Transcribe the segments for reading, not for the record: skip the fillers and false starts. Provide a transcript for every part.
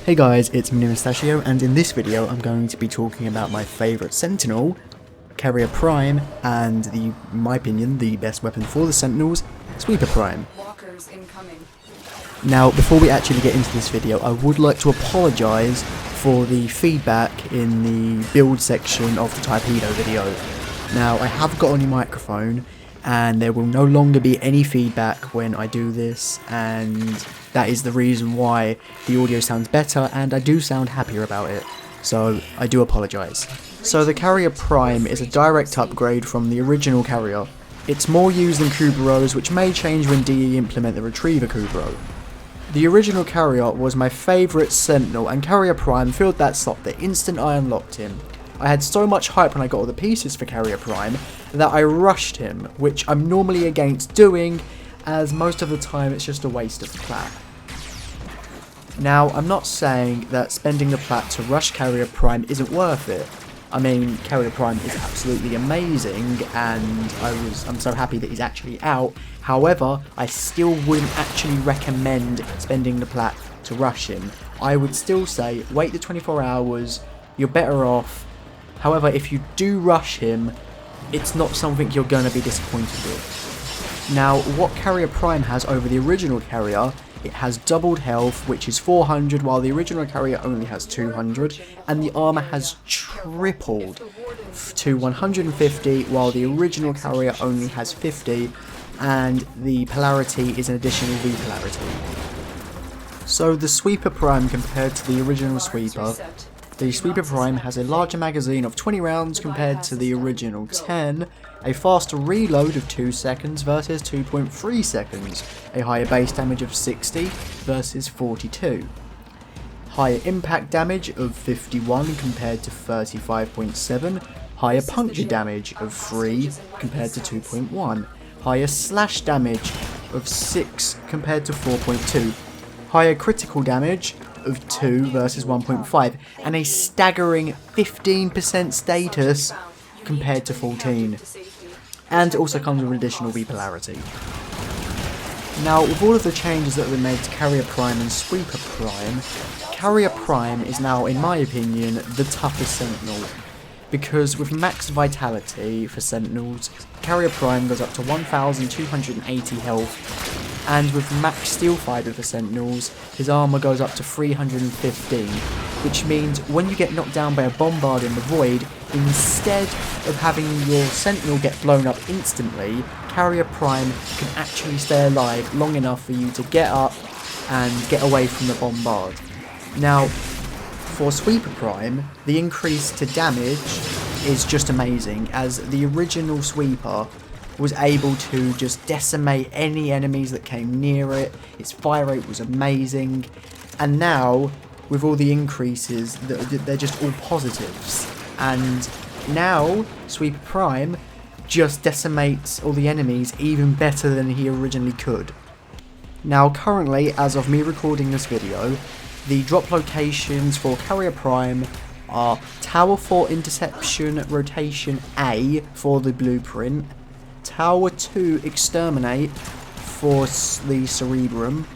Hey guys, it's me Mustachio, and in this video I'm going to be talking about my favourite Sentinel, Carrier Prime, and in my opinion, the best weapon for the Sentinels, Sweeper Prime. Walkers incoming. Now, before we actually get into this video, I would like to apologise for the feedback in the build section of the Torpedo video. Now, I have got a new microphone, and there will no longer be any feedback when I do this, and that is the reason why the audio sounds better, and I do sound happier about it. So, I do apologise. So, the Carrier Prime is a direct upgrade from the original Carrier. It's more used than Kuberos, which may change when DE implement the Retriever Kubero. The original Carrier was my favourite Sentinel, and Carrier Prime filled that slot the instant I unlocked him. I had so much hype when I got all the pieces for Carrier Prime that I rushed him, which I'm normally against doing, as most of the time it's just a waste of plat. Now, I'm not saying that spending the plat to rush Carrier Prime isn't worth it. I mean, Carrier Prime is absolutely amazing, and I'm so happy that he's actually out. However, I still wouldn't actually recommend spending the plat to rush him. I would still say, wait the 24 hours, you're better off. However, if you do rush him, it's not something you're going to be disappointed with. Now, what Carrier Prime has over the original Carrier, it has doubled health, which is 400, while the original Carrier only has 200, and the armor has tripled to 150, while the original Carrier only has 50, and the polarity is an additional V polarity. So the Sweeper Prime compared to the original Sweeper, the Sweeper Prime has a larger magazine of 20 rounds compared to the original 10, a faster reload of 2 seconds versus 2.3 seconds, a higher base damage of 60 versus 42, higher impact damage of 51 compared to 35.7, higher puncture damage of 3 compared to 2.1, higher slash damage of 6 compared to 4.2, higher critical damage of 2 versus 1.5, and a staggering 15% status compared to 14. And it also comes with additional V polarity. Now, with all of the changes that have been made to Carrier Prime and Sweeper Prime, Carrier Prime is now, in my opinion, the toughest Sentinel. Because with max vitality for Sentinels, Carrier Prime goes up to 1280 health, and with max steel fiber for Sentinels, his armor goes up to 315, which means when you get knocked down by a bombard in the void, instead of having your Sentinel get blown up instantly, Carrier Prime can actually stay alive long enough for you to get up and get away from the bombard. Now, for Sweeper Prime, the increase to damage is just amazing, as the original Sweeper was able to just decimate any enemies that came near it. Its fire rate was amazing, and now with all the increases, they're just all positives, and now Sweeper Prime just decimates all the enemies even better than he originally could. Now currently, as of me recording this video, the drop locations for Carrier Prime are Tower 4 Interception Rotation A for the blueprint, Tower 2 Exterminate for the Cerebrum,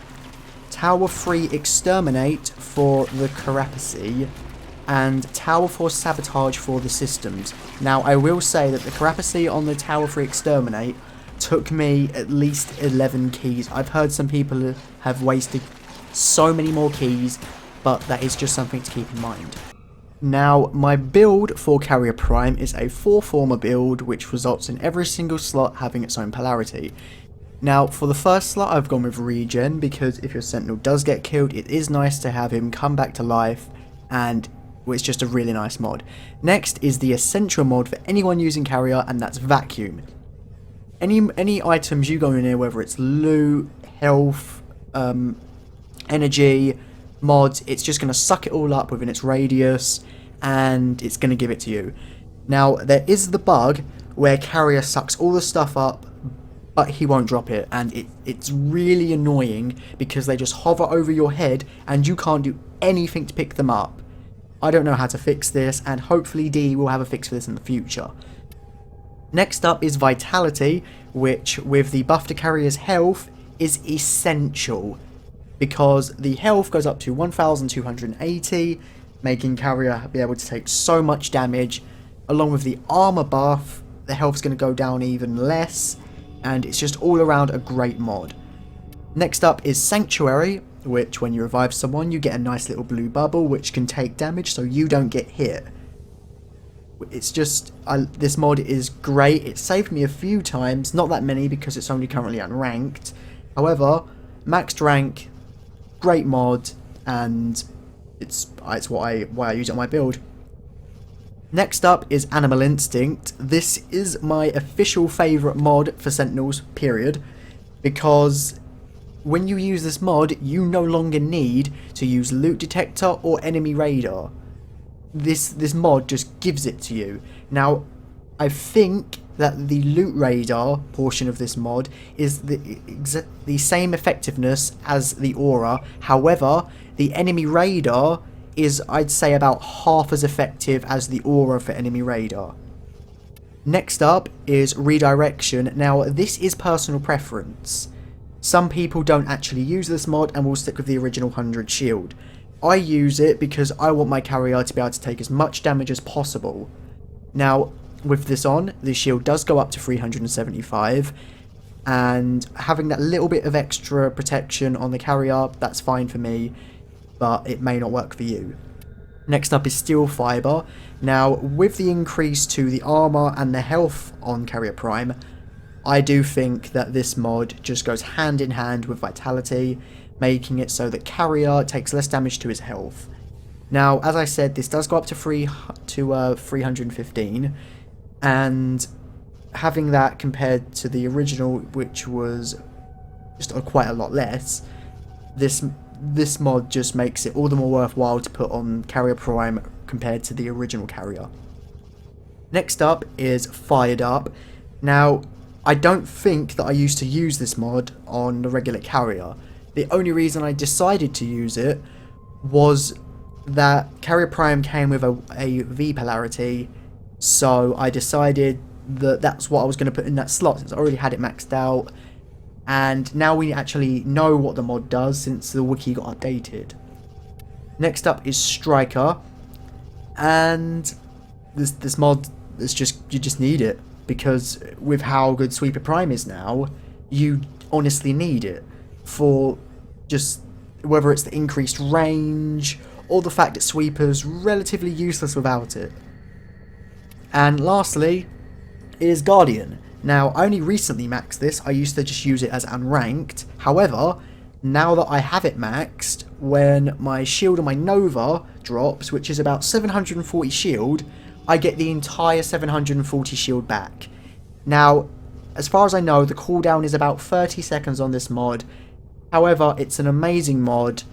Tower 3 Exterminate for the Carapace, and Tower 4 Sabotage for the systems. Now, I will say that the Carapace on the Tower 3 Exterminate took me at least 11 keys. I've heard some people have wasted so many more keys, but that is just something to keep in mind. Now, my build for Carrier Prime is a 4-former build, which results in every single slot having its own polarity. Now, for the first slot I've gone with Regen, because if your Sentinel does get killed, it is nice to have him come back to life, and it's just a really nice mod. Next is the essential mod for anyone using Carrier, and that's Vacuum. Any items you go in here, whether it's loot, health, energy, mods, it's just going to suck it all up within its radius, and it's going to give it to you. Now, there is the bug where Carrier sucks all the stuff up, but he won't drop it, and it's really annoying because they just hover over your head and you can't do anything to pick them up. I don't know how to fix this, and hopefully D will have a fix for this in the future. Next up is Vitality, which with the buff to Carrier's health is essential. because the health goes up to 1280, making Carrier be able to take so much damage. Along with the armor buff, the health's going to go down even less, and it's just all around a great mod. Next up is Sanctuary, which when you revive someone you get a nice little blue bubble which can take damage so you don't get hit. It's just, this mod is great. It saved me a few times, not that many because it's only currently unranked. However, maxed rank, great mod, and it's why I use it on my build. Next up is Animal Instinct. This is my official favourite mod for Sentinels, period, because when you use this mod, you no longer need to use loot detector or enemy radar. This mod just gives it to you. Now, I think that the loot radar portion of this mod is the same effectiveness as the aura. However, the enemy radar is, I'd say, about half as effective as the aura for enemy radar. Next up is Redirection. Now, this is personal preference. Some people don't actually use this mod and will stick with the original 100 shield. I use it because I want my carrier to be able to take as much damage as possible. Now, with this on, the shield does go up to 375, and having that little bit of extra protection on the carrier, that's fine for me, but it may not work for you. Next up is Steel Fiber. Now, with the increase to the armor and the health on Carrier Prime, I do think that this mod just goes hand in hand with Vitality, making it so that Carrier takes less damage to his health. Now, as I said, this does go up to 315, and having that compared to the original, which was just quite a lot less, this mod just makes it all the more worthwhile to put on Carrier Prime compared to the original Carrier. Next up is Fired Up. Now, I don't think that I used to use this mod on the regular Carrier. The only reason I decided to use it was that Carrier Prime came with a V polarity, so I decided that that's what I was going to put in that slot since I already had it maxed out, and now we actually know what the mod does since the wiki got updated. Next up is Striker, and this mod is you just need it, because with how good Sweeper Prime is now, you honestly need it for just whether it's the increased range or the fact that Sweeper's relatively useless without it. And lastly is Guardian. Now, I only recently maxed this. I used to just use it as unranked. However, now that I have it maxed, when my shield on my Nova drops, which is about 740 shield, I get the entire 740 shield back. Now, as far as I know, the cooldown is about 30 seconds on this mod. However, it's an amazing mod,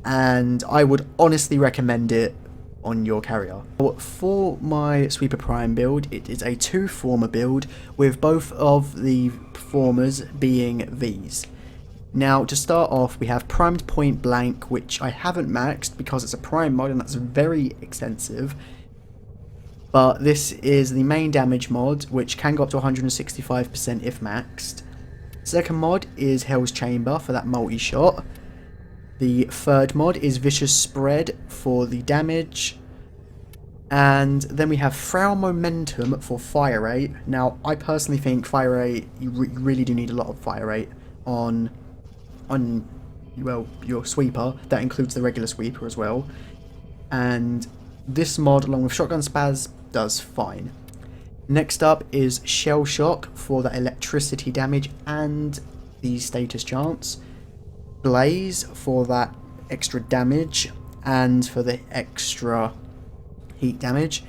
and I would honestly recommend it on your carrier. For my Sweeper Prime build, it is a 2-former build, with both of the formers being Vs. Now, to start off, we have Primed Point Blank, which I haven't maxed because it's a Prime mod and that's very extensive. But this is the main damage mod, which can go up to 165% if maxed. Second mod is Hell's Chamber for that multi-shot. The third mod is Vicious Spread for the damage. And then we have Frown Momentum for fire rate. Now, I personally think fire rate, you really do need a lot of fire rate on well, your Sweeper. That includes the regular Sweeper as well. And this mod, along with Shotgun Spaz, does fine. Next up is Shell Shock for the electricity damage and the status chance. Blaze for that extra damage and for the extra heat damage.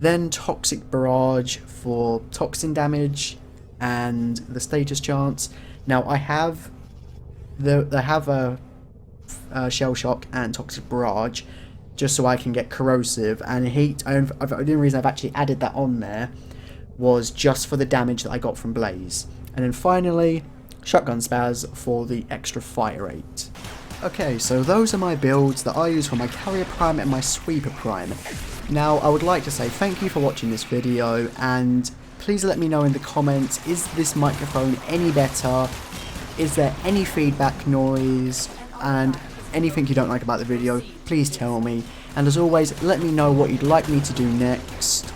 Then Toxic Barrage for toxin damage and the status chance. Now I have a Shell Shock and Toxic Barrage just so I can get corrosive and heat. The only reason I've actually added that on there was just for the damage that I got from Blaze. And then finally, Shotgun Spaz for the extra fire rate. Okay, so those are my builds that I use for my Carrier Prime and my Sweeper Prime. Now, I would like to say thank you for watching this video, and please let me know in the comments, is this microphone any better? Is there any feedback noise? and anything you don't like about the video, please tell me. And as always, let me know what you'd like me to do next.